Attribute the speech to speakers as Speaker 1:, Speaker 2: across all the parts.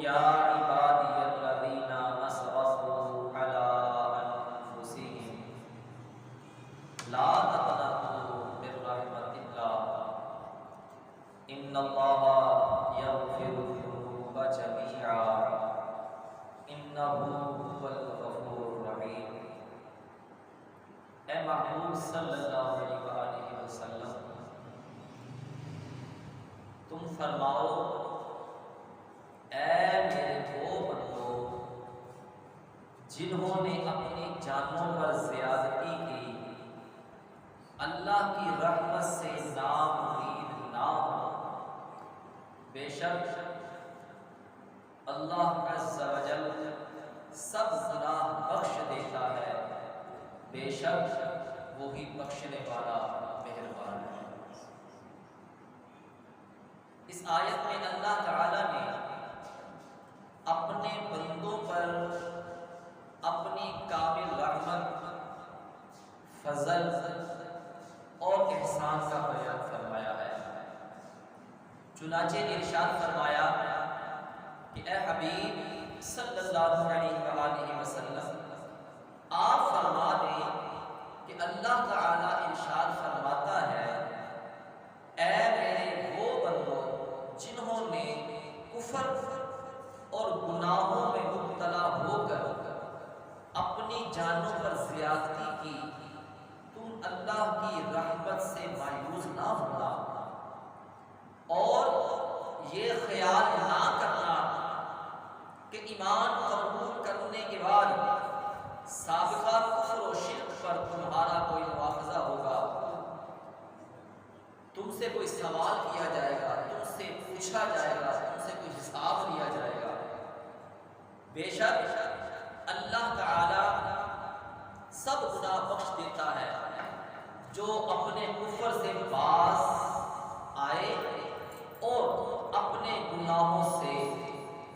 Speaker 1: یا عبادی الذین اسرفوا علی انفسہم لا تقنطوا من رحمت اللہ ان اللہ یغفر الذنوب جمیعا انہ هو الغفور الرحیم۔ اے محبوب صلی اللہ علیہ وآلہ وسلم، تم فرماؤ اے میرے وہ بندو جنہوں نے اپنی جانوں پر زیادتی کی، اللہ کی رحمت سے نامرید نہ ہو۔ بے شک اللہ عز و جل سب گناہ بخش دیتا ہے، بے شک وہی بخشنے والا مہربان ہے۔ اس آیت میں اللہ تعالی نے اپنے بندوں پر اپنی کامل رحمت، فضل اور احسان کا بیان فرمایا ہے۔ چنانچہ ارشاد فرمایا کہ اے حبیب صلی اللہ علیہ وآلہ وسلم، آپ فرما دیں کہ اللہ تعالی ارشاد فرماتا ہے اے میرے وہ بندو جنہوں نے کفر اور گناہوں میں مبتلا ہو کر اپنی جانوں پر زیادتی کی، تم اللہ کی رحمت سے مایوس نہ ہونا اور یہ خیال نہ کرنا کہ ایمان قبول کرنے کے بعد سابقہ کفر و شرک پر تمہارا کوئی مواخذہ ہوگا، تم سے کوئی سوال کیا جائے گا، تم سے پوچھا جائے گا، تم سے کوئی حساب لیا جائے گا۔ بے شک اللہ تعالی سب گناہ بخش دیتا ہے جو اپنے کفر سے باز آئے اور اپنے گناہوں سے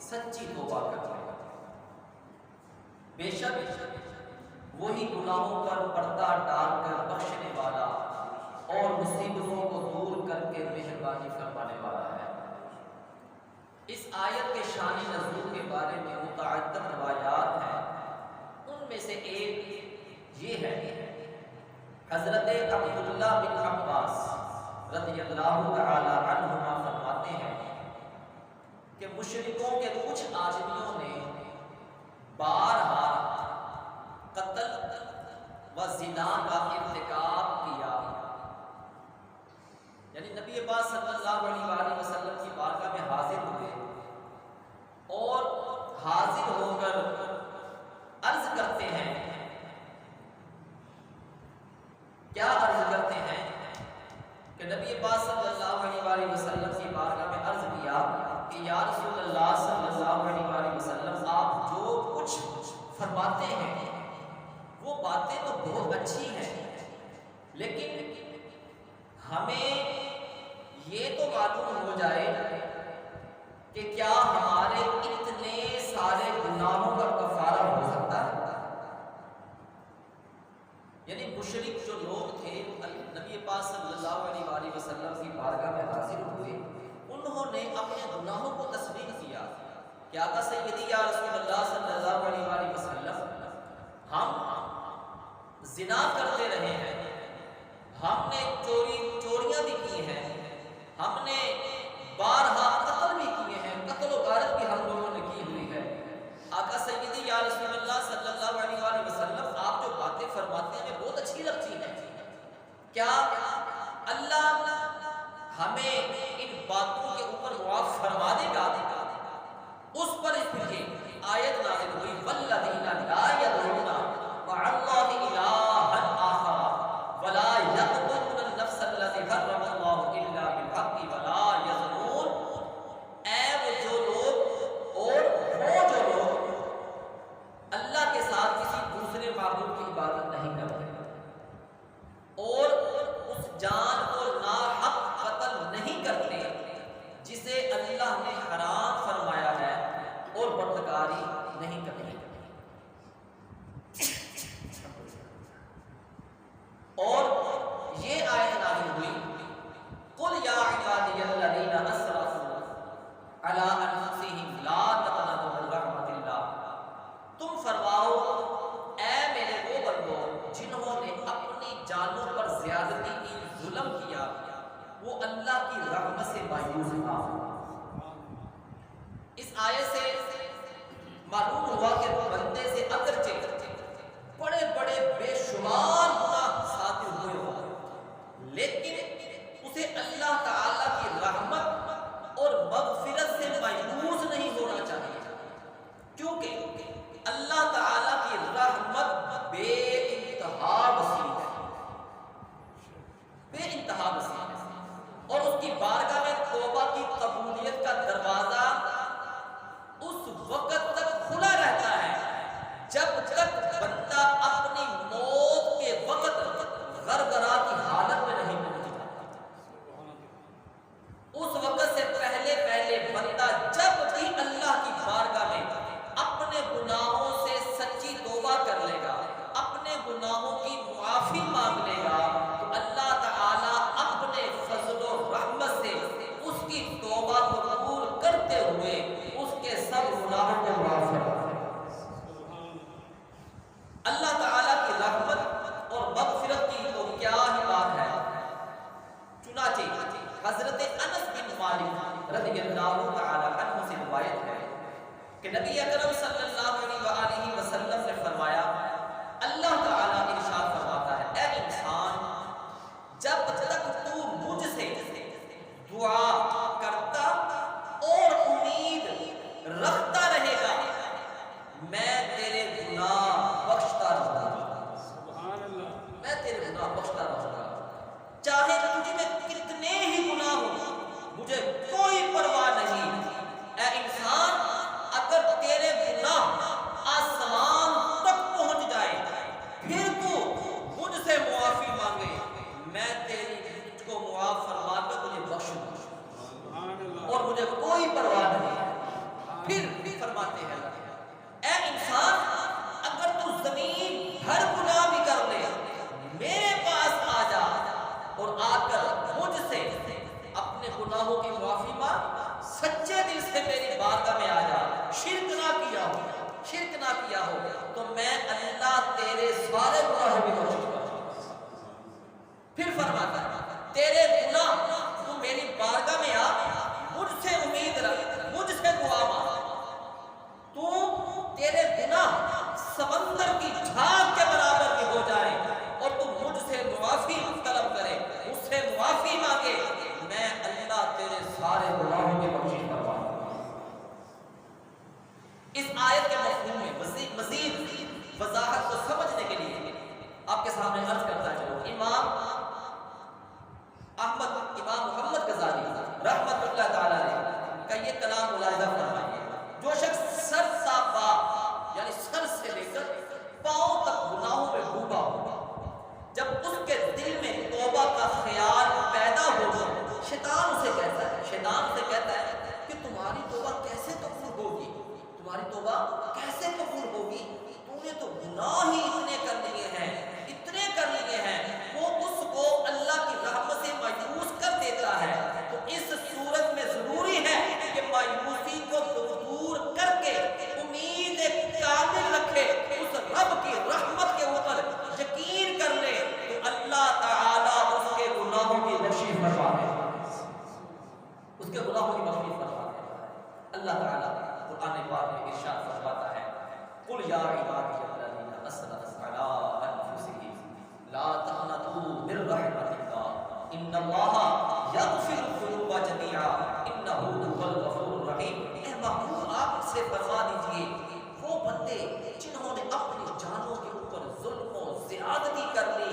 Speaker 1: سچی توبہ کرے۔ بے شک وہی گناہوں پر پردہ ڈال کر بخشنے والا اور مصیبتوں کو دور کر کے مہربانی فرمانے والا ہے۔ اس آیت کے شان نزول کے بارے میں متعدد روایات ہیں، ان میں سے ایک یہ ہے، حضرت عبداللہ بن عباس رضی اللہ تعالی عنہما فرماتے ہیں کہ مشرکوں کے کچھ آدمیوں نے بارہا قتل و زنا کا ارتکاب کیا، یعنی نبی پاک صلی اللہ علیہ وآلہ وسلم کی بارگاہ میں حاضر ہوئے اور حاضر ہو کر عرض کرتے ہیں، کیا عرض کرتے ہیں کہ نبی پاک صلی اللہ علیہ وآلہ وسلم کی بارگاہ میں عرض کیا کہ یا رسول اللہ صلی اللہ علیہ وآلہ وسلم، آپ جو کچھ فرماتے ہیں وہ باتیں تو بہت اچھی ہیں، لیکن ہمیں یہ تو معلوم ہو جائے کہ کیا ہمارے اتنے سارے گناہوں کا کفارہ ہو سکتا ہے؟ یعنی مشرک جو لوگ تھے نبی پاک صلی اللہ علیہ وآلہ وسلم کی بارگاہ میں حاضر ہوئے، انہوں نے اپنے گناہوں کو تسلیم کیا کہ آقا سیدی یا رسول اللہ صلی اللہ علیہ وآلہ وسلم، ہم زنا کرتے رہے ہیں، ہم نے چوریاں بھی کی ہیں، ہم نے بارہا قتل بھی کیے ہیں، قتل و غارت بھی ہم لوگوں نے کی ہوئی ہے۔ آقا سیدی یا رسول اللہ صلی اللہ علیہ وآلہ وسلم، آپ جو باتیں فرماتے ہیں بہت اچھی لگتی ہیں، کیا اللہ ہمیں ان باتوں کے اوپر معاف فرما دے گا؟ اس پر پھر آیت نازل ہوئی، والذین لا یدعون مع اللہ الہا آخر ولا یقتلون النفس التي حرم اللہ الا بالحق ولا یزنون۔ اے وہ جو لوگ اور وہ جو لوگ اللہ کے ساتھ کسی دوسرے معبود کی عبادت نہیں کرتے اور اس جان کو ناحق قتل نہیں کرتے جسے اللہ نے حرام فرمایا ہے، اور بدکاری نہیں کرتے۔ کی رحمت سے مایوس نہ ہو۔ اس آیت سے معلوم ہوا کہ بندے سے اگرچہ بڑے بڑے بے شمار گناہ صادر ہوئے ہو، لیکن اسے اللہ تعالیٰ کی رحمت اور مغفرت سے مایوس نہیں ہونا چاہیے، کیونکہ اللہ تعالیٰ کی رحمت بے انتہا وسیع ہے، بے انتہا وسیع ہے، اور اس کی بارگاہ میں توبہ کی قبولیت کا دروازہ اس وقت تک کھلا رہتا ہے جب تک بندہ اپنی موت کے وقت غرغرہ کی حالت میں نہیں پہنچ جاتا۔ اس وقت سے پہلے بندہ جب بھی اللہ کی بارگاہ میں اپنے گناہوں سے سچی توبہ کر لے گا، اپنے گناہوں کی معافی مانگ لے گا، تو اللہ تعالیٰ اپنے فضل و رحمت سے اس کی توبہ قبول کرتے ہوئے اس کے سب گناہوں کو معاف کرتا ہے۔ اللہ تعالیٰ کی رحمت اور مغفرت کی تو کیا ہی بات ہے۔ چنانچہ حضرت انس بن مالک رضی اللہ تعالیٰ عنہ سے روایت ہے کہ نبی اکرم صلی اللہ علیہ وآلہ وسلم نے فرمایا، اللہ تعالیٰ ارشاد فرماتا ہے، اے انسان، جب تک تو مجھ سے دعا کرتا اور امید رکھتا رہے گا، میں تیرے گناہ بخشتا رہوں گا، میں تیرے گناہ بخشتا رہوں گا، چاہے تجھ میں کتنے ہی گناہ ہو، مجھے کوئی پرواہ نہیں۔ اے انسان، اگر تیرے گناہ آسمان تک پہنچ جائے پھر تو مجھ سے معافی مانگے، میں تجھ کو معاف فرما کر تجھے بخش دوں، اور مجھے کوئی پرواہ نہیں۔ پھر فرماتے ہیں، اے انسان، اگر تو زمین ہر گناہ بھی کر لے، میرے پاس آ جا اور آ کر مجھ سے اپنے گناہوں کی معافی مانگ، سچے دل سے میری بارگاہ میں آ جا، شرک نہ کیا ہو، تو میں اللہ تیرے سارے گناہ بھی بخش دوں گا۔ پھر فرماتا ہے، تیرے گناہ تو میری بارگاہ میں آ، مجھ سے امید رکھ، مجھ سے دعا مانگ، تو تیرے گناہ سمندر کی جھاگ کے برابر بھی ہو جائے اور تو مجھ سے معافی طلب کرے، مجھ سے معافی مانگے، میں اللہ تیرے سارے گناہوں کے بخشش کرواؤں گا۔ اس آیت کے مفہوم میں مزید وضاحت کو سمجھنے کے لیے آپ کے سامنے عرض کرتا چلوں، امام محمد غزالی رحمت اللہ تعالیٰ کا یہ کلام ملاحظہ فرمائیے، جو شخص سر تا پا یعنی سر سے لے کر پاؤں تک گناہوں میں ڈوبا ہوگا، جب اس کے دل میں توبہ کا خیال پیدا ہوگا، شیطان اسے کہتا ہے کہ تمہاری توبہ کیسے قبول ہوگی، تمہاری توبہ کیسے قبول ہوگی، تم نے تو گناہ ہی اتنے کر لیے ہیں، وہ اس کو اللہ کی رحمت سے مایوس کر دیتا ہے۔ تو اس صورت میں ضروری ہے کہ مایوسی کو دور کر کے امید کامل رکھے، اس رب کی رحمت کے اوپر یقین کر لے، تو اللہ تعالیٰ اس کے گناہوں کی بخشش فرما دیتا ہے، اللہ تعالیٰ قرآن پاک میں ارشاد فرماتا ہے، قل یا عبادی الذین اسرفوا علی انفسہم لا تقنطوا من رحمت اللہ ان اللہ یغفر الذنوب جميعا انہ هو الغفور الرحیم۔ اے محبوب، آپ سے فرما دیجئے، وہ بندے جنہوں نے اپنی جانوں کے اوپر ظلم و زیادتی کر لی،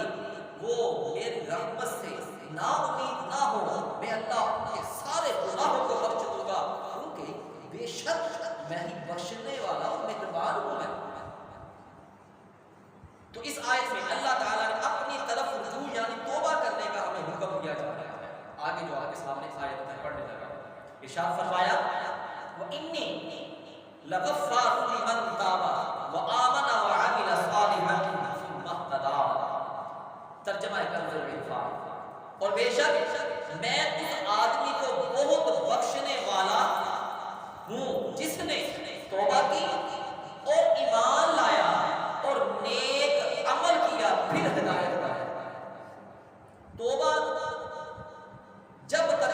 Speaker 1: وہ میری رحمت سے نا امید نہ ہو، میں اللہ ان کے سارے گناہوں کو بخش دوں گا، کیونکہ بے شک میں ہی بخشنے والا اور مہربان ہوں۔ تو اس آیت میں اللہ تعالیٰ نے اپنی طرف رجوع یعنی توبہ کرنے کا ہمیں حکم دیا جا رہا ہے۔ آگے جو آپ کے سامنے آیت میں پڑھنے لگا، ارشاد فرمایا، وَإِنِّي لَغَفَّارٌ لِمَن تَابَ وَآمَنَ وَعَمِلَ صَالِحًا ثُمَّ اهْتَدَىٰ۔ ترجمہ کنز العرفان، اور بے شک میں اس آدمی کو بہت بخشنے والا ہوں جس نے توبہ کی اور ایمان لایا اور نیک عمل کیا پھر ہدایت پایا۔ توبہ جب تک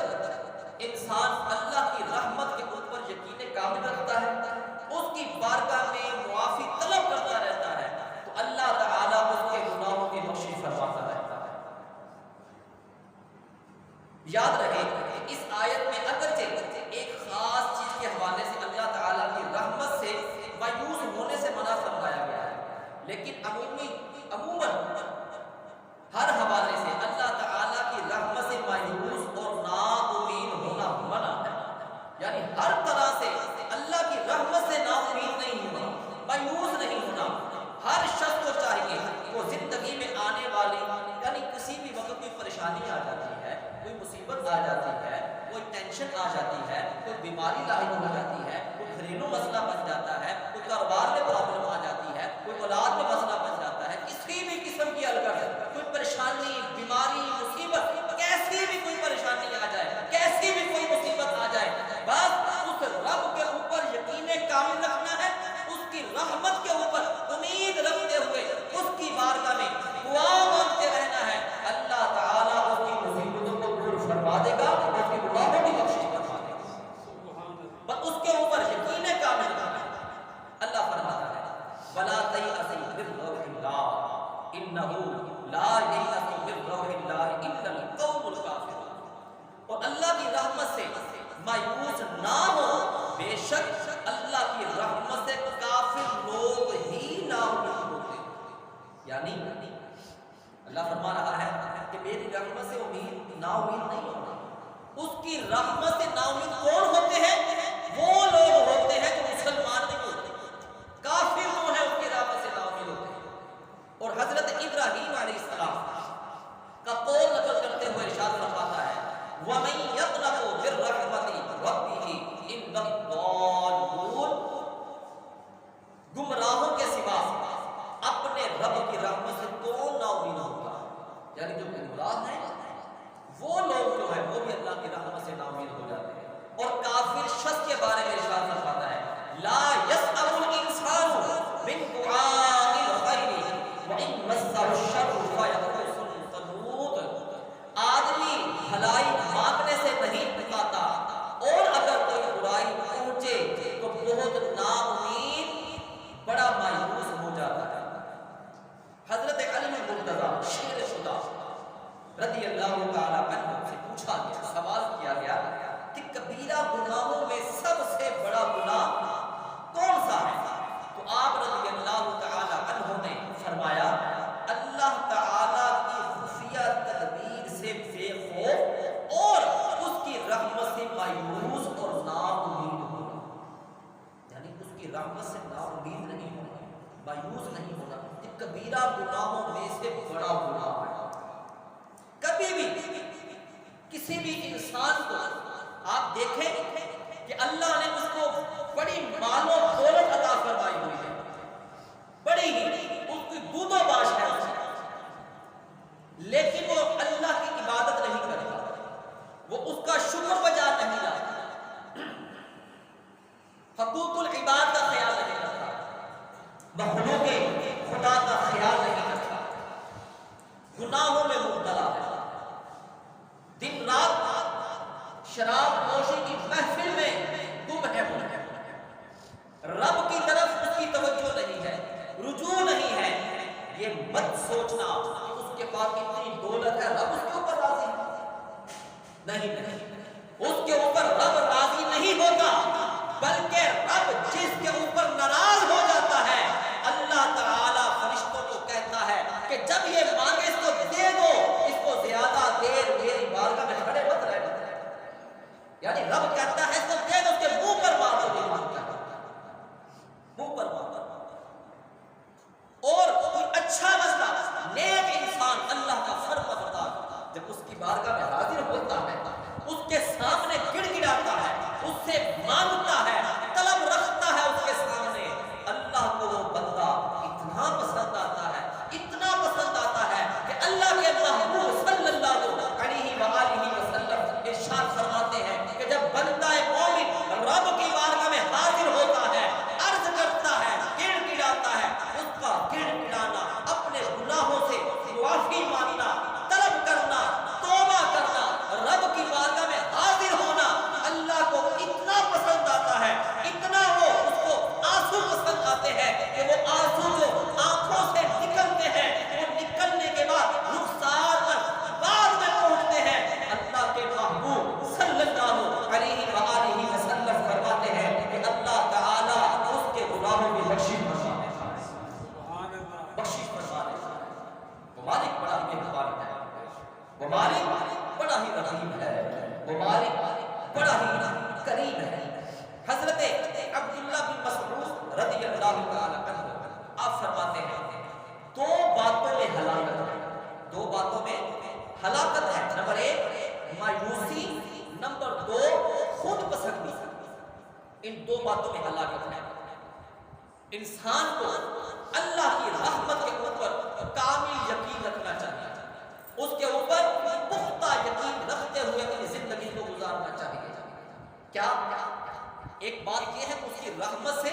Speaker 1: جاتی ہے، کوئی بیماری لاحق ہو جاتی ہے، کوئی گھریلو مسئلہ بن جاتا ہے، کوئی کاروبار میں پرابلم آ جاتی ہے، کوئی اولاد میں مسئلہ بن جاتا ہے، کسی بھی قسم کی الگڑ، کوئی پریشانی، بیماری، مصیبت، کیسی بھی کوئی پریشانی آ جائے، کیسی بھی کوئی مصیبت آ جائے، بس اس رب کے اوپر یقین کامل رکھنا ہے، اس کی رحمت کے اوپر امید رکھتے ہوئے اس کی بارگاہ میں دعا مانگتے رہنا ہے۔ اللہ تعالیٰ اس کی مصیبتوں کو دور فرما دے گا، اس کی گناہوں کی بخشش فرما دے گا، بس اس کے اوپر یقین کامل رکھنا ہے۔ اللہ فرماتا ہے وَلَا تَيْأَسُوا مِن رَّوْحِ اللَّهِ إِنَّهُ لَا يَيْأَسُ مِن رَّوْحِ اللَّهِ إِلَّا الْقَوْمُ الْكَافِرُونَ، اور اللہ کی رحمت سے مایوس نہ ہو، بے شک اللہ کی رحمت سے کافر لوگ ہی نا امید ہوتے ہیں۔ یعنی اللہ فرما رہا ہے کہ میری رحمت سے نا امید نہیں ہونا۔ اس کی رحمت سے نا امید کون ہوتے ہیں؟ وہ لوگ ہوتے ہیں جو مسلمان نہیں ہوتے، کافر وہ ہیں اس کی رحمت سے نا امید ہوتے ہیں۔ اور حضرت ابراہیم علیہ السلام کا قول نقل کرتے ہوئے ارشاد فرماتا ہے وَمَن يَقْنَطُ مِن رَّحْمَتِ رَبِّهِ إِلَّا الضَّالُّونَ، گمراہوں کے سوا اپنے رب کی رحمت سے کون نا امید ہوتا ہے؟ یعنی جو گمراہ ہیں وہ لوگ جو ہیں وہ بھی اللہ کی رحمت سے نا امید ہو جاتے ہیں۔ اور کافر شخص کے بارے میں ارشاد فرماتا ہے لا يسأم الانسان من دعاء الخير وان مسه الشر فيئوس قنوط، آدمی بھلائی مانگنے سے نہیں پاتا، اور اگر کوئی برائی پہنچے تو بہت نا امید، بڑا مایوس ہو جاتا ہے۔ حضرت علی مرتضی شیر خدا رضی اللہ تعالیٰ عنہ سے پوچھا گیا، سوال کیا گیا کہ کبیرہ گناہوں میں سب سے بڑا گناہ کون سا ہے؟ تو آپ رضی اللہ تعالیٰ عنہ نے فرمایا اللہ تعالیٰ کی خفیہ تدبیر سے بے خوف اور اس کی رحمت سے مایوس اور نا امید ہونا، یعنی اس کی رحمت سے نا امید نہیں ہونا، مایوس نہیں ہونا، یہ کبیرہ گناہوں میں سے بڑا گناہ ہے۔ کبھی بھی کسی بھی انسان کو آپ دیکھیں کہ اللہ نے اس کو بڑی مال و دولت عطا فرمائی ہوئی ہے، بڑی ہی اس کی بود و باش ہے، لیکن وہ اللہ کی عبادت نہیں کرتا، وہ اس کا شکر بجا نہیں لاتا، حقوق العباد کا خیال نہیں رکھتا، مخلوق خدا کا خیال نہیں رکھتا، گناہوں میں مبتلا ہے، دن رات شراب نوشی کی محفل میں گم ہے، رب کی طرف اس کی توجہ نہیں ہے، رجوع نہیں ہے۔ یہ مت سوچنا کہ اس کے پاس اتنی دولت ہے رب اس کے اوپر راضی نہیں، اس کے اوپر رب راضی نہیں ہوتا، بلکہ رب جس کے اوپر ناراض ہو جاتا ہے اللہ تعالیٰ فرشتوں کو کہتا ہے کہ جب یہ مانگے اس کو دے دو، اس کو زیادہ دیر میری بارگاہ میں کھڑے مت رہنا، یعنی رب کہتا ہے اس کو دے دو، اس کے منہ پر مار دو، مانگتا ہے منہ پر مار دو۔ اور کوئی اچھا بندہ نیک انسان اللہ کا فرمانبردار جب اس کی بارگاہ میں حاضر ہوتا ہے، اس کے سامنے گڑ گڑاتا ہے، اس سے مانگتا ہے، طلب رکھتا ہے اس کے سامنے، اللہ کو وہ بندہ اتنا پسند آتا ہے، اتنا پسند آتا ہے کہ اللہ کے محبوب صلی اللہ علیہ وسلم ارشاد فرماتے ہیں کہ جب بندہ ان دو باتوں میں ہلاکت ہے۔ انسان کو اللہ کی رحمت کے اوپر کامل یقین رکھنا چاہیے، اس کے اوپر پختہ یقین رکھتے ہوئے اپنی زندگی کو گزارنا چاہیے۔ کیا ایک بات یہ ہے کہ اس کی رحمت سے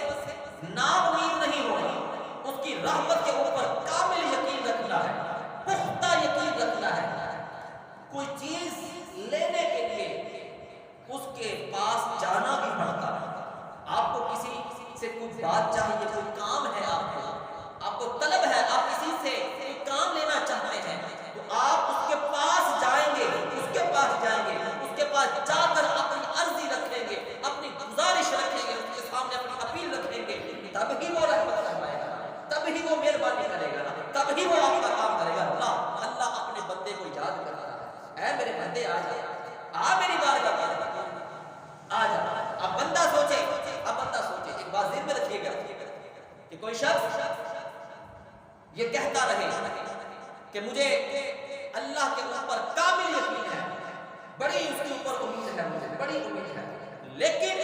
Speaker 1: ناامید نہیں ہونا، اس کی رحمت کے اوپر کامل یقین رکھنا ہے، پختہ یقین رکھنا ہے۔ کوئی چیز لینے کے لیے اس کے پاس جانا بھی پڑتا ہے۔ آپ کو کسی سے کوئی بات چاہیے، کوئی کام ہے، آپ کو طلب ہے، آپ کسی سے کوئی کام لینا چاہتے ہیں تو آپ اس کے پاس جائیں گے، اس کے پاس جائیں گے، اس کے پاس جا کر اپنی عرضی رکھیں گے، اپنی گزارش رکھیں گے، اس کے سامنے اپنی اپیل رکھیں گے، تب ہی وہ رحمت فرمائے گا، تب ہی وہ مہربانی کرے گا، تب ہی وہ آپ کا کام کرے گا۔ اللہ اپنے بندے کو یاد کر رہا ہے، اے میرے بندے آ جا، میری بارگاہ میں آ جا۔ اب بندہ سوچے، ایک بات ذہن میں رکھیے گا کہ کوئی شخص یہ کہتا رہے کہ مجھے اللہ کے اوپر کامل یقین ہے، بڑی اس کے اوپر امید ہے، مجھے بڑی امید ہے، لیکن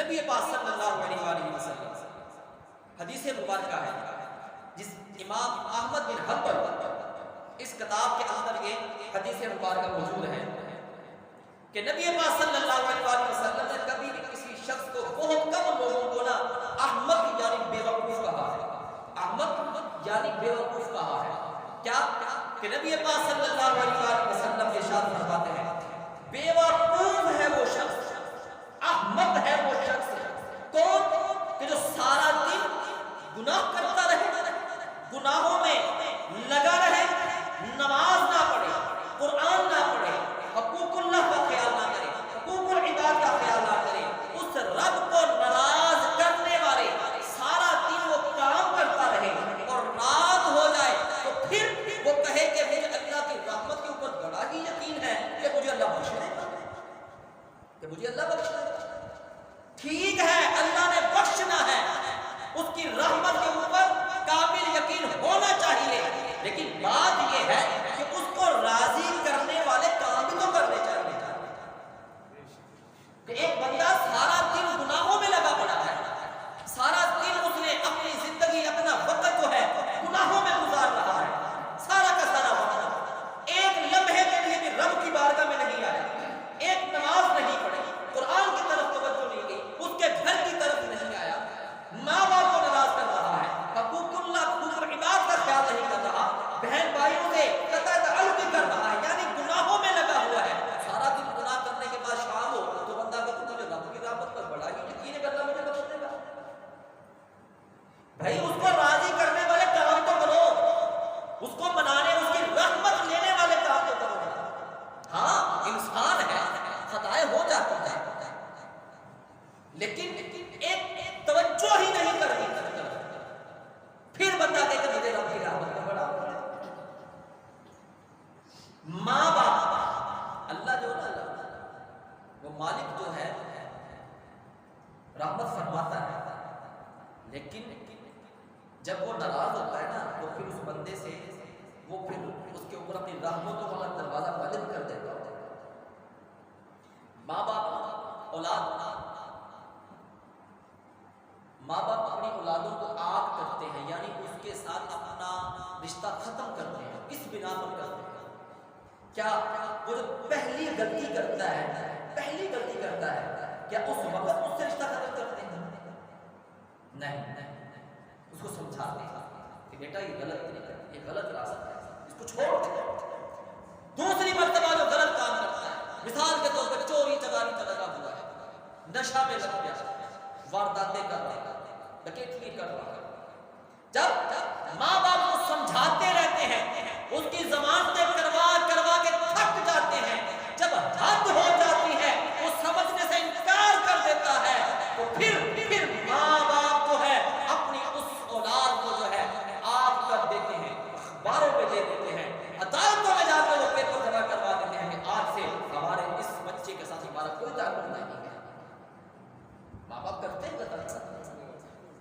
Speaker 1: نبی پاک صلی اللہ علیہ وآلہ وسلم حدیث مبارکہ ہے جس امام احمد بن حنبل اس کتاب کے اندر یہ حدیث مبارکہ موجود ہے کہ نبی پاک صلی اللہ علیہ وآلہ وسلم نے کبھی بھی کسی شخص کو، بہت کم لوگوں کو نا احمق یعنی بے وقوف کہا ہے، احمق یعنی بے وقوف کہا ہے۔ کیا کہ نبی پاک صلی اللہ علیہ وآلہ وسلم ارشاد فرماتے ہیں بے وقوف ہے وہ شخص، احمق ہے وہ شخص کون کہ جو سارا دن گناہ کرتا رہے، گناہوں میں لگا رہے، نماز نہ پڑھے، قرآن نہ پڑھے، حقوق اللہ کا خیال نہ کرے، حقوق العباد کا خیال نہ کرے، اس رب کو ناراض کرنے والے سارا دن وہ کام کرتا رہے اور رات ہو جائے تو پھر وہ کہے کہ مجھے اللہ کی رحمت کے اوپر بڑا ہی یقین ہے کہ مجھے اللہ بخش دے گا، کہ مجھے اللہ بخش دے گا۔ ٹھیک ہے، اللہ نے بخشنا ہے، اس کی رحمت کے اوپر کامل یقین ہونا چاہیے، لیکن بات یہ ہے کہ اس کو راضی کرنے والے کام بھی تو کرنے چاہیے۔ کہ ایک بندہ سارا دن گناہوں میں لگا پڑا ہے، سارا دن اس نے اپنی زندگی، اپنا وقت جو ہے گناہوں میں گزار رہا ہے، سارا کا سارا وقت، ایک لمحے کے لیے بھی رب کی بارگاہ میں نہیں آیا، ایک نماز نہیں پڑھی، قرآن کی طرف توجہ نہیں کی، اس کے گھر کی طرف نہیں آیا، ماں باپ کو ناراض کر رہا ہے، حقوق اللہ، حقوق العباد کا خیال نہیں کر رہا، بہن بھائیوں سے قطع تعلق کر رہا ہے، یعنی گناہوں میں لگا ہوا ہے، سارا دن گناہ کرنے کے بعد شام ہو تو بندہ کہ مجھے رب کی رحمت پر بڑا ہی یقین ہے کہ اللہ مجھے بخش دے گا۔ بھائی اس کو راضی کرنے والے کام تو کرو، اس کو منانے، اس کی رحمت لینے والے کام تو کرو۔ ہاں انسان ہے، خطائیں ہو جاتی ہیں، لیکن ایک توجہ ہی نہیں کر رہی، پھر بندہ کہتے کہ مجھے رب کی رحمت کا بڑا ہے۔ ماں باپ، اللہ جو ہے وہ مالک جو ہے رحمت فرماتا ہے، لیکن جب وہ ناراض ہوتا ہے نا تو پھر اس بندے سے وہ پھر اس کے اوپر اپنی رحمتوں والا دروازہ بند کر دیتا ہے۔ ماں باپ اپنی اولادوں کو آگ کرتے ہیں، یعنی اس کے ساتھ اپنا رشتہ ختم کرتے ہیں، اس بنا پر کرتے ہیں۔ کیا وہ جو پہلی غلطی کرتا ہے کیا اس وقت اس سے رشتہ ختم کرتے ہیں؟ نہیں، اس کو سمجھاتے ہیں کہ بیٹا یہ غلط طریقہ ہے، یہ غلط راستہ ہے، اس کو چھوڑ دے۔ دوسری مرتبہ جو غلط کام کرتا ہے، مثال کے طور پر چوری چکاری کا لگا ہوا ہے، نشہ میں لگ گیا، وارداتیں کر رہا ہے، ڈکیتی کر رہا ہے، جب ماں باپ کو سمجھاتے رہتے ہیں، اس کی ضمانتیں کروا کے تھک جاتے ہیں، جب حد ہو جاتی ہے وہ سمجھنے سے انکار کر دیتا ہے، تو پھر ماں باپ جو ہے اپنی اس اولاد کو جو ہے آپ کر دیتے ہیں، اخباروں پہ دے دیتے ہیں، عدالتوں میں جا کر وہ پیپر جمع کروا دیتے ہیں کہ آج سے ہمارے اس بچے کے ساتھ ہمارا کوئی تعلق نہیں ہے۔ ماں باپ کرتے ہیں غلط،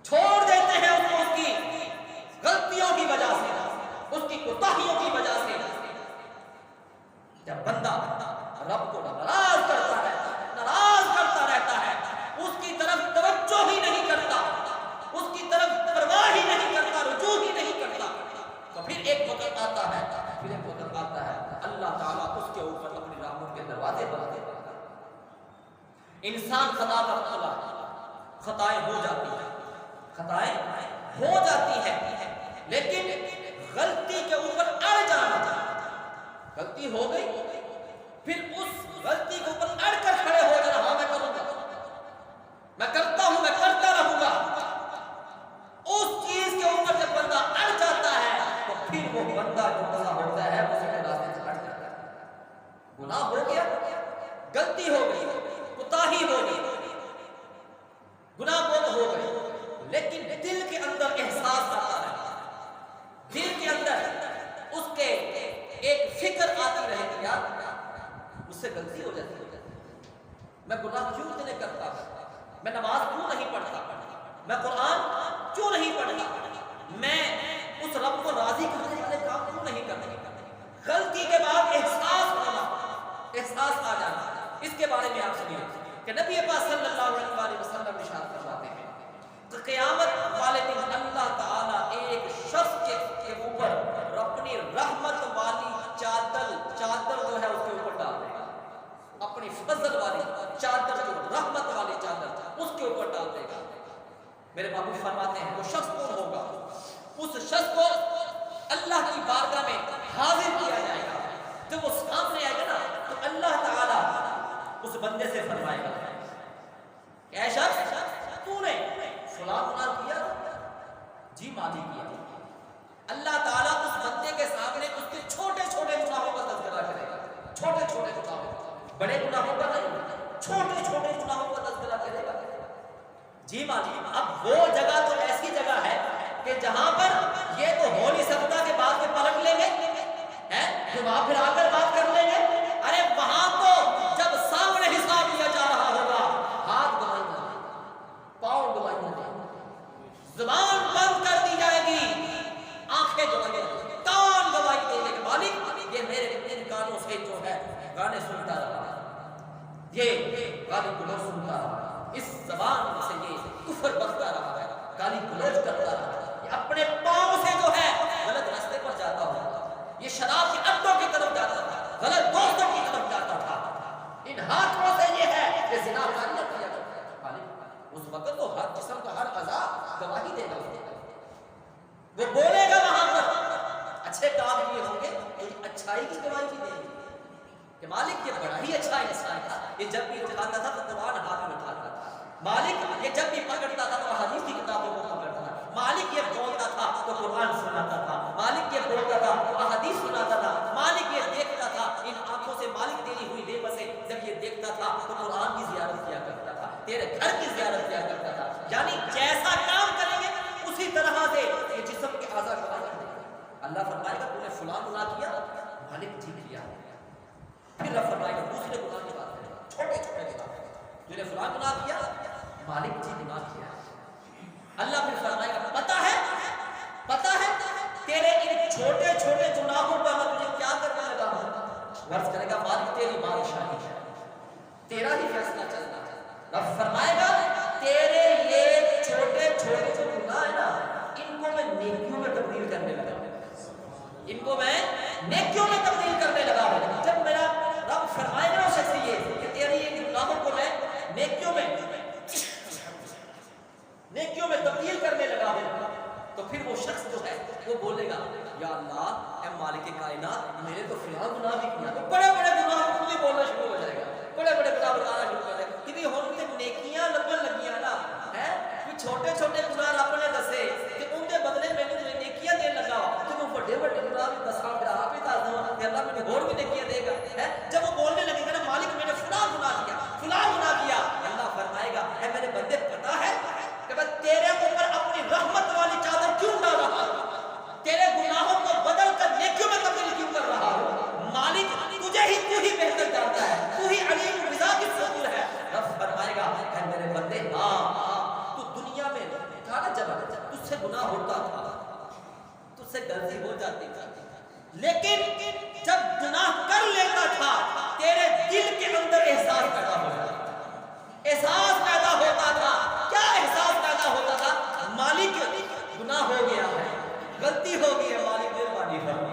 Speaker 1: چھوڑ دیتے ہیں اس کو، اس کی غلطیوں کی وجہ سے، اس کی کوتاہیوں کی وجہ سے۔ جب بندہ رب کو ناراض کرتا رہتا ہے، اس انسان خطا کرتا ہے، خطائیں ہو جاتی ہیں، خطائیں ہو جاتی ہیں، لیکن غلطی کے اوپر اڑ جانا، غلطی ہو گئی پھر اس غلطی کے اوپر اڑ کر کھڑے ہو جانا، ہاں میں کروں گا، میں کرتا ہوں، میں کرتا رہوں گا، اس چیز کے اوپر جب بندہ اڑ جاتا ہے تو پھر وہ بندہ جو گناہ ہوتا ہے وہ سیدھے راستے سے ہٹ جاتا ہے۔ گناہ ہو گیا، غلطی ہو گئی، کوتاہی ہو گئی، گناہ بہت ہو گئے، لیکن دل کے اندر احساس آتا ہے، دل کے اندر اس کے ایک فکر آتی رہے کہ یار مجھ سے غلطی ہو جاتی ہے، میں گناہ کیوں اتنے کرتا، میں نماز کیوں نہیں پڑھتا، میں قرآن کیوں نہیں پڑھتا، میں اس رب کو راضی کرنے والے کام کیوں نہیں کرتا۔ غلطی کے بعد احساس ہونا، احساس آ جانا، اس کے بارے میں آپ سنیے کہ نبی پاک صلی اللہ علیہ وسلم ارشاد فرماتے ہیں کہ قیامت والے دن اللہ تعالیٰ ایک شخص کے اوپر اپنی رحمت والی چادر جو ہے اس کے اوپر ڈال دے گا، اپنی فضل والی چادر جو رحمت والی چادر اس کے اوپر ڈال دے گا۔ میرے بابو فرماتے ہیں وہ شخص کون ہوگا؟ اس شخص کو اللہ کی بارگاہ میں حاضر کیا جائے گا، جب وہ سامنے آئے گا نا تو اللہ تعالیٰ اس بندے سے فرمائے گا کہ اے شخص تو نے فلاں گناہ کیا؟ جی ماضی کیا۔ اللہ تعالیٰ اس بندے کے سامنے اس کے چھوٹے چھوٹے گناہوں کا تذکرہ کرے گا، چھوٹے چھوٹے گناہوں، بڑے گناہوں کا نہیں، چھوٹے چھوٹے گناہوں کا تذکرہ کرے گا۔ جی ماضی، اب وہ جگہ تو ایسی جگہ ہے کہ جہاں پر یہ تو ہو نہیں سکتا کہ بعد میں پلٹ لیں گے، تو وہاں پھر آ کر بات کر لیں گے، ارے وہاں تو جب سامنے حساب لیا جا رہا ہوگا، ہاتھ گواہی دیں گے، پاؤں گواہی دیں گے، زبان بند کر دی جائے گی، آنکھیں گواہی دیں گے، کان گواہی دیں گے کہ مالک یہ میرے ان کانوں سے جو ہے گانے سنتا رہا، یہ گالی گلوچ سنتا رہا، اس زبان سے یہ کفر بکتا رہا ہے، گالی گلوچ کرتا رہا ہے، یہ اپنے پاؤں سے جو ہے غلط راستے پر جاتا ہوا، یہ شراب کے اڈوں کی طرف جاتا تھا، غلط دوستوں کی طرف جاتا تھا، ان ہاتھوں سے یہ ہے کہ زنا کاریاں کیا کرتا ہے۔ اس وقت تو ہر جسم کا ہر اعضاء گواہی دے گا، وہ بولے گا وہاں پر، اچھے کام کیے ہوں گے تو اچھائی کی گواہی بھی دے گی کہ مالک یہ بڑا ہی اچھا انسان تھا، یہ جب بھی اٹھاتا تھا تو قرآن ہاتھ میں اٹھاتا تھا، مالک یہ جب بھی پکڑتا تھا تو حدیث کی کتابوں کو پکڑتا تھا، مالک یہ بولتا تھا تو قرآن سناتا تھا، مالک یہ بولتا تھا تو حدیث سناتا تھا، مالک یہ دیکھتا تھا ان آنکھوں سے مالک تیری ہوئی نعمتیں جب یہ دیکھتا تھا تو قرآن کی زیارت کیا کرتا تھا، تیرے گھر کی زیارت کیا کرتا تھا، یعنی جیسا کام کریں گے اسی طرح سے یہ جسم کے اعضاء گواہی دیں گے۔ اللہ فرمائے گا تو نے فلاں گناہ کیا؟ مالک جی کیا۔ پھر رب فرمائے گا دوسرے گناہ کی بات کرے گا، چھوٹے چھوٹے گناہ، جو نے فلاں گناہ کیا؟ مالک جی گناہ کیا۔ اللہ پھر فرمائے گا پتہ ہے تیرے ان چھوٹے چھوٹے گناہوں پر میں تجھے کیا کرنے لگا ہوں؟ عرض کرے گا مالک تیری بادشاہی ہے، تیرا ہی فیصلہ چلنا ہے۔ رب فرمائے گا تیرے یہ چھوٹے چھوٹے جو گناہ ہیں نا ان کو میں نیکیوں میں تبدیل کرنے لگا ہوں، ان کو میں نیکیوں میں تبدیل کرنے لگا ہوں۔ جب میرا رب فرمائے گا اسے یہ کہ تیری یہ گناہوں کو میں نیکیوں میں تبدیل کرنے لگا ہوں، تو پھر وہ شخص جو ہے وہ بولے گا یا اللہ اے مالک کائنات میں نے تو فلاں گناہ بھی کیا، تو بڑے بڑے گناہ خود ہی بولنا شروع ہو جائے گا، بڑے بڑے گناہ بتانا شروع کر دے گا کہ ہن تے نیکیاں لبن لگیاں نا ہے، کہ چھوٹے چھوٹے گناہ رب نے دسے کہ ان دے بدلے میں نے نیکیاں دین لگا تے وہ بڑے بڑے گناہ بھی دساں پھر آپ ہی دس دوں کہ اللہ مجھے اور بھی نیکیاں دے گا ہے۔ جب وہ بولنے لگے گا نا مالک میں نے فلاں گناہ کیا، اللہ فرمائے گا اے میرے بندے پتہ ہے کہ میں تیرے اوپر اپنی رحمت والی چادر کیوں ڈال رہا ہوں، تیرے گناہوں کو بدل کر نیکیوں میں تبدیل کیوں کر رہا ہوں؟ مالک تجھے ہی تو ہی بہتر جانتا ہے، تو ہی علیم بذات الصدور ہے۔ رب فرمائے گا اے میرے بندے ہاں تو دنیا میں تھا نا جب تجھ سے گناہ ہوتا تھا، تجھ سے غلطی ہو جاتی تھی، لیکن جب گناہ کر لیتا تھا تیرے دل کے اندر احساس پیدا ہوتا تھا، احساس پیدا ہوتا تھا۔ کیا احساس پیدا ہوتا تھا؟ مالک گناہ ہو گیا ہے، غلطی ہو گئی ہے، مالک مہربانی فرما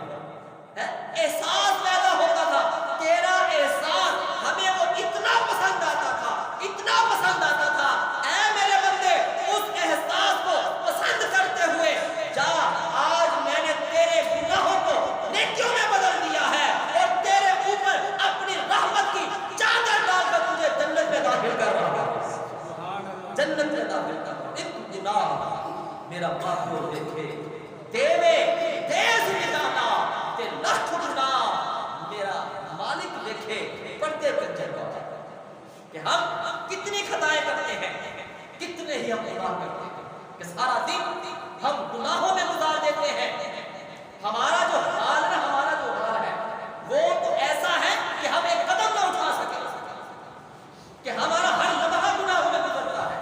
Speaker 1: ہے، احساس پیدا ہوتا تھا۔ تیرا احساس ہمیں وہ اتنا پسند آتا تھا، اتنا جنت میں داخل کر دو. ایک گناہ میرا باپو دیکھے دیوے دیس نکانا تے لکھ گناہ میرا مالک دیکھے پردے کنجر کو کہ ہم کتنی خطائیں کرتے ہیں, کتنے ہی ہم گناہ کرتے ہیں کہ سارا دن ہم گناہوں میں گزار دیتے ہیں. ہمارا جو حال ہے, ہمارا جو حال ہے وہ تو ایسا ہے کہ ہم ایک قدم نہ اٹھا سکیں, کہ ہمارا ہر لمحہ گناہوں میں گزرتا ہے.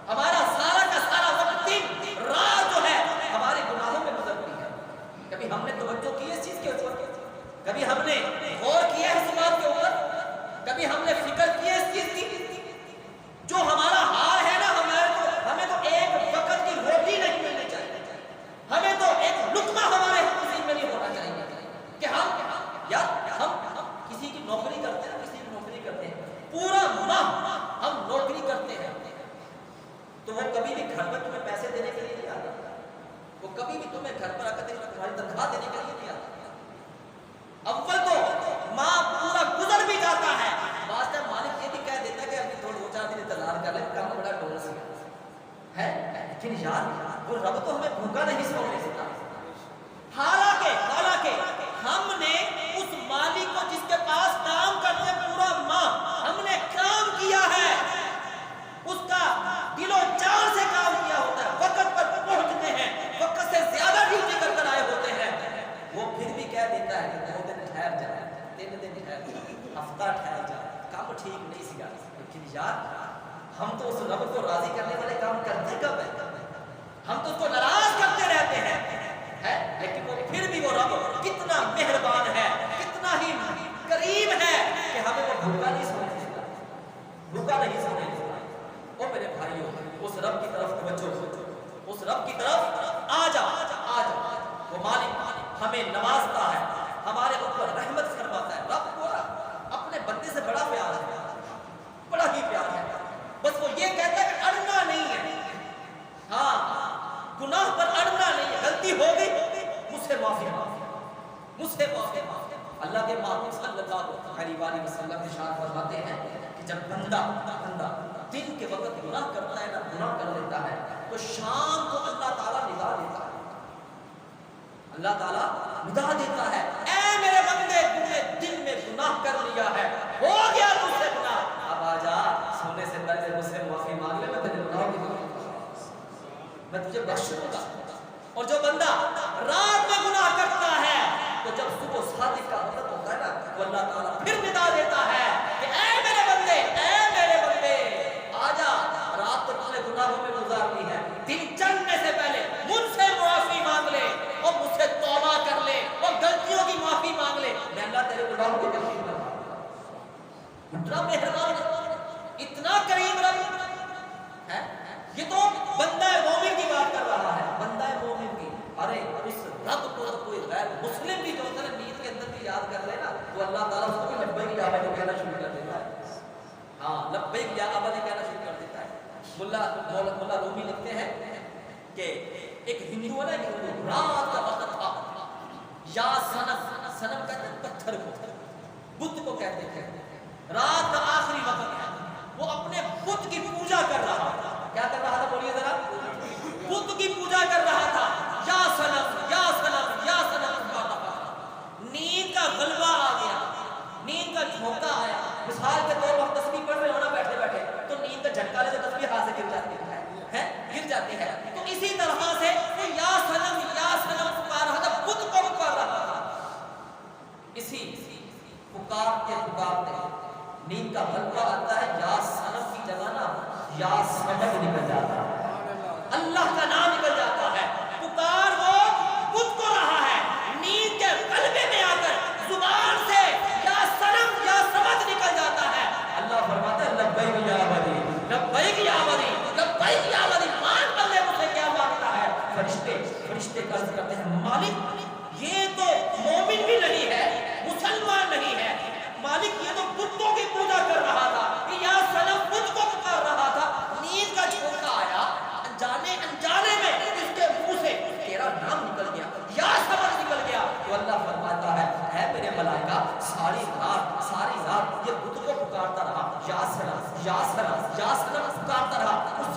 Speaker 1: ہمارا سارا کا سارا وقت دن رات جو ہے ہمارے گناہوں میں گزرتی ہے. کبھی ہم نے توجہ کی اس چیز کے اوپر, کبھی ہم نے غور کیا اس بات کے اوپر, کبھی ہم نے فکر کی اس چیز کی جو ہمارا حال ہے نا, ہمیں تو ایک وقت کی روٹی نہیں ملنی چاہیے, ہمیں تو ایک لقمہ ہمارے نصیب میں نہیں ہونا چاہیے کہ ہم کسی کی نوکری کرتے ہیں, کسی کی نوکری کرتے ہیں, پورا ماہ ہم نوکری کرتے ہیں تو وہ کبھی بھی گھر پر تمہیں پیسے دینے کے لیے نہیں آتا, وہ کبھی بھی تمہیں گھر پر آ کر تمہاری تنخواہ دینے کے لیے نہیں آتا. اول تو ماں پورا گزر بھی جاتا ہے, بعد میں مالک یہ بھی کہہ دیتا ہے کہ ابھی تھوڑے 2-4 دن انتظار کر لیں, کم بڑا ڈونس ہے. لیکن یار وہ رب تو ہمیں بھوکا نہیں سونے دیتا. حالانکہ ہم نے اس مالک کو جس کے پاس کام کرتے پورا ماہ ہم نے کام کیا ہے, اس کا دل و جان سے کام کیا ہوتا ہے, وقت پر پہنچتے ہیں, وقت سے زیادہ ڈیوٹی کر کر آئے ہوتے ہیں, وہ پھر بھی کہہ دیتا ہے کہ 2 دن ٹھہر جائے, 3 دن ٹھہر جائے, ہفتہ ٹھہر جائے, کام ٹھیک نہیں سی گا. لیکن یار ہم تو اس رب کو راضی کرنے والے کام کرتے کب ہیں, ہم تو اس کو ناراض کرتے رہتے ہیں. لیکن وہ پھر بھی وہ رب کتنا مہربان ہے, کتنا ہی کریم ہے کہ ہمیں وہ بھوکا نہیں سونے دیتا, بھوکا نہیں سونے دیتا. او میرے بھائیوں, اس رب کی طرف توجہ, اس رب کی طرف آ جا. وہ مالک ہمیں نوازتا ہے, ہمارے اوپر رحمت فرماتا ہے. رب کو اپنے بندے سے بڑا پیار ہے, بڑا ہی پیار ہے. بس وہ یہ کہتا ہے کہ اڑنا نہیں ہے, ہاں گناہ پر اڑنا نہیں ہے, غلطی ہو گئی مجھ سے معافی مانگ, مجھ سے معافی مانگ. اللہ کے محبوب صلی اللہ علیہ وسلم ارشاد فرماتے ہیں کہ جب بندہ دن کے وقت گناہ کرتا ہے نا, گناہ کر لیتا ہے, تو شام کو اللہ تعالیٰ ندا دیتا ہے. اللہ تعالیٰ ندا دیتا ہے, اے میرے بندے تم نے دن میں گناہ کر لیا ہے, ہو گیا تجھ سے گناہ, اب آ جا, سونے سے پہلے مجھ سے معافی مانگ لے, میں تیرے گناہوں کی معافی میں تجھے بخش دوں گا. اور جو بندہ رات میں گناہ کرتا ہے تو جب صبح صادق کا وقت ہوتا ہے نا, تو اللہ تعالیٰ پھر ندا دیتا ہے کہ اے میرے بندے, آ جا, رات تو تم نے گناہوں میں گزارنی ہے, دن چڑھنے سے پہلے مجھ سے معافی مانگ لے اور مجھ سے توبہ کر لے اور غلطیوں کی معافی مانگ لے, میں اللہ تیرے گناہوں کی معافی کروں گا. اتنا مہربان, اتنا کریم رب ہے. یہ تو بندہ مومن کی بات کر رہا ہے, بندہ مومن کی. ارے اس رب کو کوئی غیر مسلم بھی جو ہوتا ہے نیند کے اندر بھی یاد کر لے نا, تو اللہ تعالیٰ اس کو بھی لبیک یا ابا کہنا شروع کر دیتا ہے. ہاں, لبیک یا ابا کہنا شروع کر دیتا ہے. ملا رومی لکھتے ہیں کہ ایک ہندو ہے نا, رات کا وقت تھا, یا سنم کہتے ہیں پتھر کو, بت کو کہتے ہیں, رات کا آخری وقت ہے, وہ اپنے بت کی پوجا کر رہا تھا. کیا کر رہا تھا بولیے ذرا, بت کی پوجا کر رہا تھا. یا سنم یا سنم یا سنم, نیند کا غلبہ آ گیا, نیند کا جھونکا آیا. مثال کے طور پر تسبیح پڑھ رہے ہونا بیٹھے بیٹھے, تو نیند کا جھٹکا لے تو تسبیح ہاتھ سے گر جاتی ہے. تو اسی طرح سے وہ یا سنم پکار رہا تھا, بت کو پکار رہا تھا. اسی پکارتے نیند کا غلبہ آتا ہے, یا سنم کی جگہ نا یا سنم نکل جاتا ہے, اللہ کا نام نکل جاتا ہے. پکار وہ بت کو رہا ہے, نیند کے غلبے میں آ کر زبان سے یا سنم یا سمد نکل جاتا ہے. اللہ فرماتا ہے لبیک یا عبدی, لبیک یا عبدی, لبیک یا عبدی, مان کر لے مجھ سے کیا مانگتا ہے. فرشتے عرض کرتے ہیں مالک یہ تو مومن بھی نہیں ہے, مسلمان نہیں ہے, مالک یہ تو بتوں کی پوجا کر رہا تھا, یا سنم بت کو پکار رہا تھا. نیند کا جھونکا آیا, انجانے میں اس کے منہ سے تیرا نام نکل گیا, یا سمجھ نکل گیا. تو اللہ فرماتا ہے اے میرے ملائکہ, ساری رات یہ بت کو پکارتا رہا, یا سنم پکارتا رہا, اس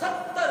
Speaker 1: 70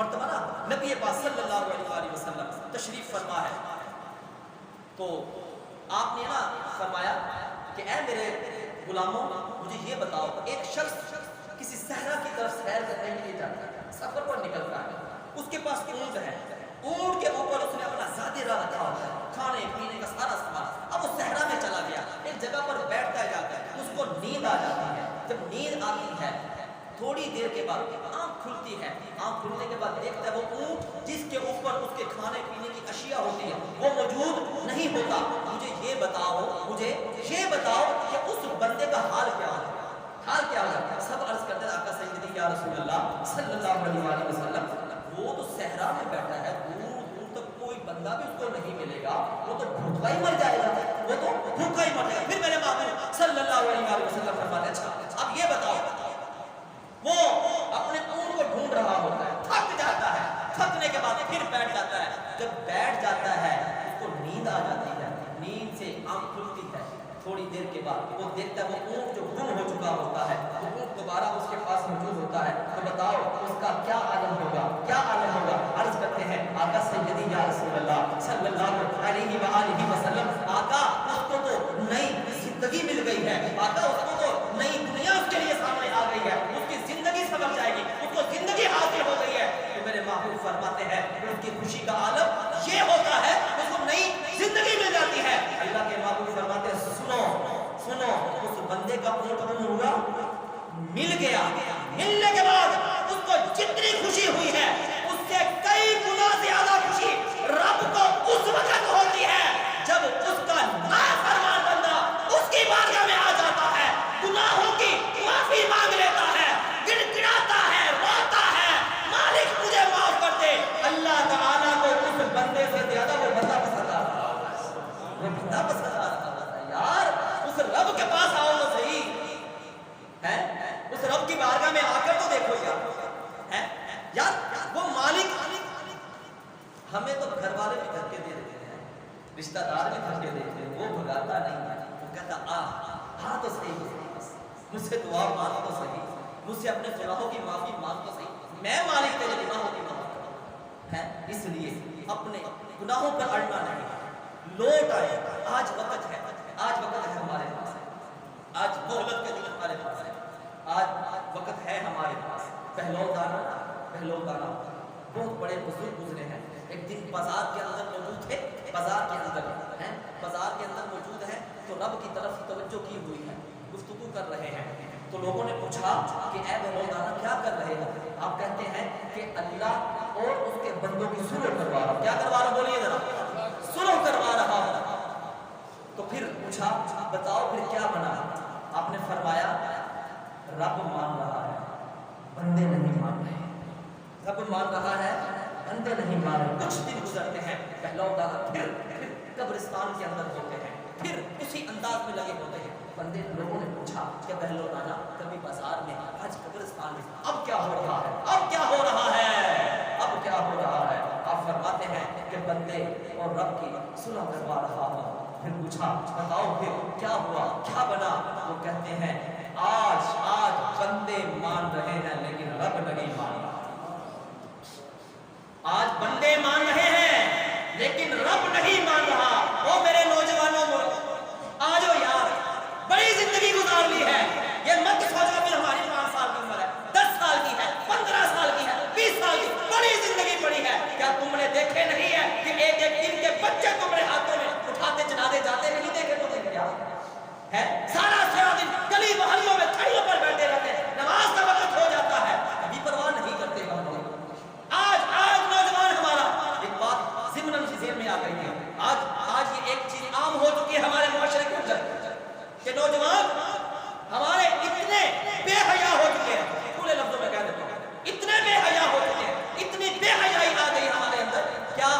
Speaker 1: مرتبہ نا نبی پاک صلی اللہ علیہ وسلم تشریف فرما ہے تو آپ نے نا فرمایا کہ اے میرے غلاموں مجھے یہ بتاؤ، ایک شخص کسی صحرا کی طرف سیر کرنے کے لیے جاتا ہے، سفر پر نکلتا ہے، اس کے پاس اونٹ ہے، اونٹ کے اوپر اس نے اپنا ذاتی راہ رکھا ہوتا ہے، کھانے پینے کا سارا سامان، اب وہ صحرا میں چلا گیا، ایک جگہ پر بیٹھتا جاتا ہے، اس کو نیند آ جاتی ہے، جب نیند آتی ہے تھوڑی دیر کے بعد آنکھ کھلتی ہے، آنکھ کھلنے کے بعد دیکھتا ہے وہ اونٹ جس کے اوپر اس کے کھانے پینے کی اشیاء ہوتی ہے وہ موجود نہیں ہوتا۔ مجھے یہ بتاؤ کہ اس بندے کا حال کیا ہے، حال کیا ہے؟ سب عرض کرتے ہیں آقا سیدی یا رسول اللہ صلی اللہ علیہ وسلم وہ تو صحرا میں بیٹھا ہے، دور دور تک کوئی بندہ بھی اس کو نہیں ملے گا، وہ تو بھوکا ہی مر جائے گا، وہ تو بھوکا ہی مر جائے گا۔ پھر میرے محبوب صلی اللہ علیہ وسلم فرماتے ہیں اچھا اب یہ بتاؤ، وہ اپنے اونٹ کو ڈھونڈ رہا ہوتا ہے، تھک جاتا ہے، تھکنے کے بعد پھر بیٹھ جاتا ہے، جب بیٹھ جاتا ہے اس کو نیند آ جاتی ہے، نیند سے آنکھ کھلتی ہے، تھوڑی دیر کے بعد وہ دیکھتا ہے وہ اونٹ جو گم ہو چکا ہوتا ہے، وہ اونٹ دوبارہ اس کے پاس موجود ہوتا ہے، تو بتاؤ اس کا کیا عالم ہوگا، کیا عالم ہوگا؟ عرض کرتے ہیں آقا سیدی یا رسول اللہ صلی اللہ علیہ وآلہ وسلم آقا اس کو تو نئی زندگی مل گئی ہے، آقا اس کو تو نئی دنیا اس کے لیے سامنے آ گئی ہے، اس کی زندگی سمجھ جائے گی، اس کو زندگی حاصل ہو گئی ہے۔ تو میرے محبوب فرماتے ہیں ان کی خوشی کا عالم یہ ہوتا ہے، اس کو نئی زندگی مل جاتی ہے۔ اللہ کے محبوب فرماتے ہیں سنو اس بندے کا اونٹ گم ہوا، مل گیا، ملنے کے بعد اس کو جتنی خوشی ہوئی ہے اس سے کئی گنا زیادہ خوشی رب کو اس وقت ہوتی ہے جب اس کا نافرمان بندہ اس کی بارگاہ میں آ جاتا ہے، گناہوں کی معافی مانگ لیتا ہے، گڑگڑاتا ہے، روتا ہے، مالک مجھے معاف کر دے۔ اللہ تعالیٰ کو اس بندے سے زیادہ وہ بندہ پسند آ رہا ہے، وہ بندہ پسند آ رہا ہے۔ یار اس رب کے پاس آؤ تو صحیح ہے، اس رب کی بارگاہ میں آ کر تو دیکھو یار وہ مالک ہمیں تو گھر والے بھی دھکے دے دیتے ہیں، رشتہ دار بھی دھکے دیتے ہیں، وہ بھگاتا نہیں ہے، وہ کہتا ہاں تو صحیح، مجھ سے دعا مانگ تو صحیح، مجھ سے اپنے گناہوں کی معافی مانگ تو صحیح، میں مالک تیرے گناہوں کی معافی کروں ہے۔ اس لیے اپنے گناہوں پر اڑنا نہیں، لوٹ آئے، آج وقت ہے ہمارے پاس، آج مہلت کے دن ہمارے پاس ہے، آج وقت ہے ہمارے پاس۔ پہلوانہ بہت بڑے بزرگ گزرے ہیں، ایک دن بازار کے اندر موجود تھے، بازار کے اندر موجود ہیں تو رب کی طرف توجہ کی ہوئی ہے، گفتگو کر رہے ہیں، تو لوگوں نے پوچھا کہ اے پہلوانہ کیا کر رہے ہو؟ آپ کہتے ہیں کہ اللہ اور اس کے بندوں کی سلح کروا رہا ہوں۔ کیا کروا رہا ہوں؟ بولیے ذرا، سلح کروا رہا ہوں۔ تو پھر پوچھا بتاؤ پھر کیا بنا؟ آپ نے فرمایا رب مان رہا ہے، بندے نہیں مان رہے، رب مان رہا ہے، بندے نہیں مان رہے۔ کچھ دن گزرتے ہیں، پہلا پھر قبرستان کے اندر ہوتے ہیں، پھر اسی انداز میں لگے ہوتے ہیں۔ بندے لوگوں نے پوچھا کہ پہلوانا کبھی بازار میں، آج قبرستان میں، اب کیا ہو رہا ہے، اب کیا ہو رہا ہے، اب کیا ہو رہا ہے؟ آپ فرماتے ہیں کہ بندے اور رب کی صلح کروا رہا ہوں۔ پھر پوچھا بتاؤ پھر کیا ہوا، کیا بنا؟ وہ کہتے ہیں آج بندے مان رہے ہیں لیکن رب نہیں مان رہا، آج بندے مان رہے ہیں لیکن رب نہیں مان رہا۔ وہ میرے نوجوانوں آ جاؤ یار، بڑی زندگی گزار لی ہے، یہ مت سوچو کہ ہماری 5 سال کی عمر ہے، 10 سال کی ہے، 15 سال کی ہے، 20 سال کی، بڑی زندگی پڑی ہے۔ کیا تم نے دیکھے نہیں ہے کہ ایک دن کے بچے تمہارے ہاتھوں میں اٹھاتے چلاتے جاتے نہیں دیکھے؟ تو کیا ہے سارا دن گلی محلوں میں کھڑیوں پر بیٹھے رہتے ہیں، نماز کا وقت ہو جاتا ہے، کبھی پرواہ نہیں کرتے ہم لوگ۔ آج نوجوان ہمارا ایک بات ضمن ذہن میں آ گئی ہے، آج یہ ایک چیز عام ہو چکی ہے ہمارے معاشرے کے اندر کہ نوجوان ہمارے اتنے بے حیا ہو چکے ہیں، کھلے لفظوں میں کہہ دیتا ہوں، اتنے بے حیا ہو چکے ہیں، اتنی بے حیائی آ گئی ہمارے اندر کیا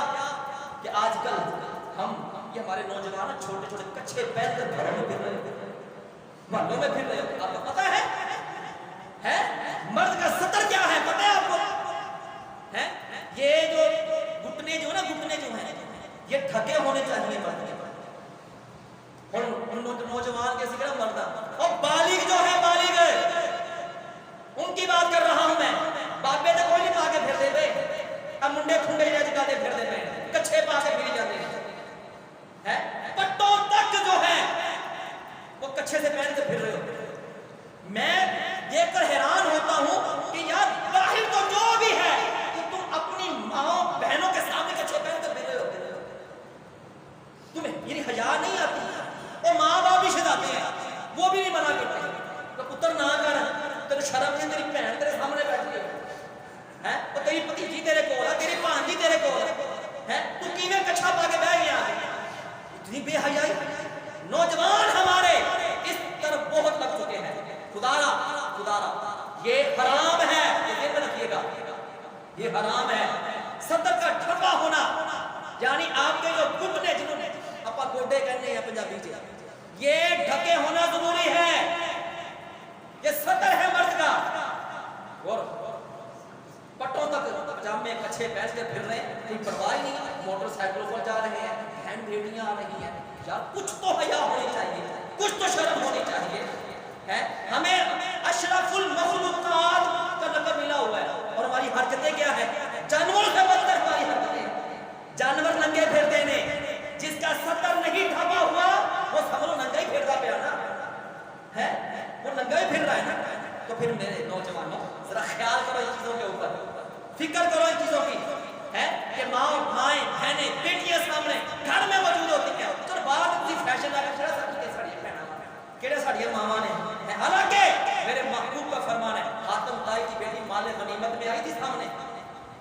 Speaker 1: کہ آج کل یہ ہمارے نوجوان چھوٹے چھوٹے کچھے پہن کر گھروں میں پھر رہے ہیں، محلوں میں پھر رہے ہیں۔ آپ کو پتا ہے مرد کا سطر کیا ہے؟ پتا ہے آپ کو؟ یہ جو گھٹنے جو ہیں یہ ڈھکے ہونے چاہیے مرد کے، اور نوجوان کے سکڑا مردہ اور بالغ جو ہے، بالغ ان کی بات کر رہا ہوں میں، باپے تو کوئی نہیں پا کے پھر دے کیویں کچھا پا کے بہ گیا اتنی بے حیائی نوجوان ہمارے اس طرف بہت لگ چکے ہیں خدارا یہ حرام ہے یہ ذہن رکھیے گا یہ حرام ہے صدر کا ڈھکا ہونا یعنی آپ کے جو گھٹنے جنہوں نے اپا گوڈے کہنے ہیں پنجابی سے یہ ڈھکے ہونا ضروری ہے یہ صدر ہے مرد کا اور پٹوں تک پجامے کچھے پہن کے پھر رہے ہیں کوئی پرواہ ہی نہیں موٹر سائیکل پر جا رہے ہیں بہن بیٹیاں آ رہی ہیں یار کچھ تو حیا ہونی چاہیے کچھ تو شرم ہونی چاہیے ہے ہمیں اشرف المخلوقات کا لقب ملا ہوا ہے اور ہماری حرکتیں کیا ہے جانور سے بدتر ہماری حرکتیں جانور ننگے پھرتے ہیں جس کا سطر نہیں ڈھکا ہوا وہ سمرو ننگا ہی پھرتا پیا نا ہے وہ ننگا ہی پھر رہا ہے نا تو پھر میرے نوجوانوں ذرا خیال کرو ان چیزوں کے اوپر فکر کرو ان چیزوں کی ہے کہ مائیں بہنیں بیٹیاں سامنے گھر میں موجود ہوتی ہیں تو بعد کی فیشن لگا کھڑا ساڑی پہنا کیڑے ساڑیاں ماما نے حالانکہ میرے محبوب کا فرمان ہے حاتم طائی کی بیٹی مال غنیمت میں آئی تھی سامنے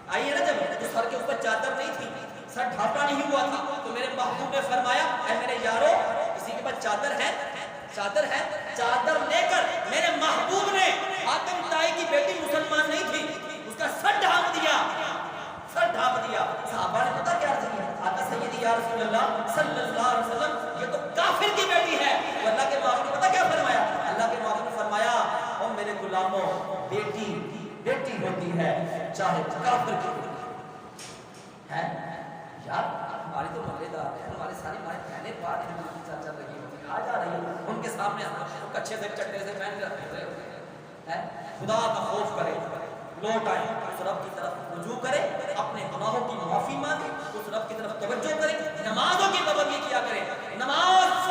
Speaker 1: آئی ہے نا جب تو سر کے اوپر چادر نہیں تھی سر ڈھانپا نہیں ہوا تھا تو میرے محبوب نے فرمایا اے میرے یارو کسی کے پاس چادر ہے چادر لے کر میرے محبوب نے حاتم طائی کی بیٹی مسلمان نہیں تھی اس کا سر ڈھانپ دیا صحابہ نے پتہ کیا عرض کیا آقا سیدی یا رسول اللہ صلی اللہ علیہ وسلم یہ تو کافر کی بیٹی ہے تو اللہ کے محبوب نے پتہ کیا فرمایا اللہ کے محبوب نے فرمایا او میرے غلاموں بیٹی ہوتی ہے چاہے کافر کی ہے یار ہماری تو مزیدار ہے ہمارے ساری مائیں بہنیں بات چل رہی ہیں آ جا رہی ہیں ان کے سامنے ہم کچھے سے چٹے سے پہن کر پھر رہے ہیں خدا کا خوف کرے لوٹ آئے اس رب کی طرف رجوع کرے اپنے گناہوں کی معافی مانگے اس رب کی طرف توجہ کرے نمازوں کی پابندی کیا کرے نماز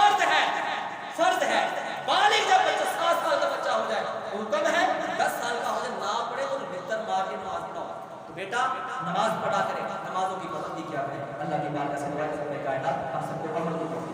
Speaker 1: فرض ہے بالغ جب بچہ 7 سال کا بچہ ہو جائے حکم ہے 10 سال کا ہو جائے نہ پڑھے تو بہتر مار کے نماز پڑھاؤ تو بیٹا نماز پڑھا کرے نمازوں کی پابندی کیا کرے اللہ کی بارگاہ سے دعا کرتے کائنات ہم سب کو عمل کی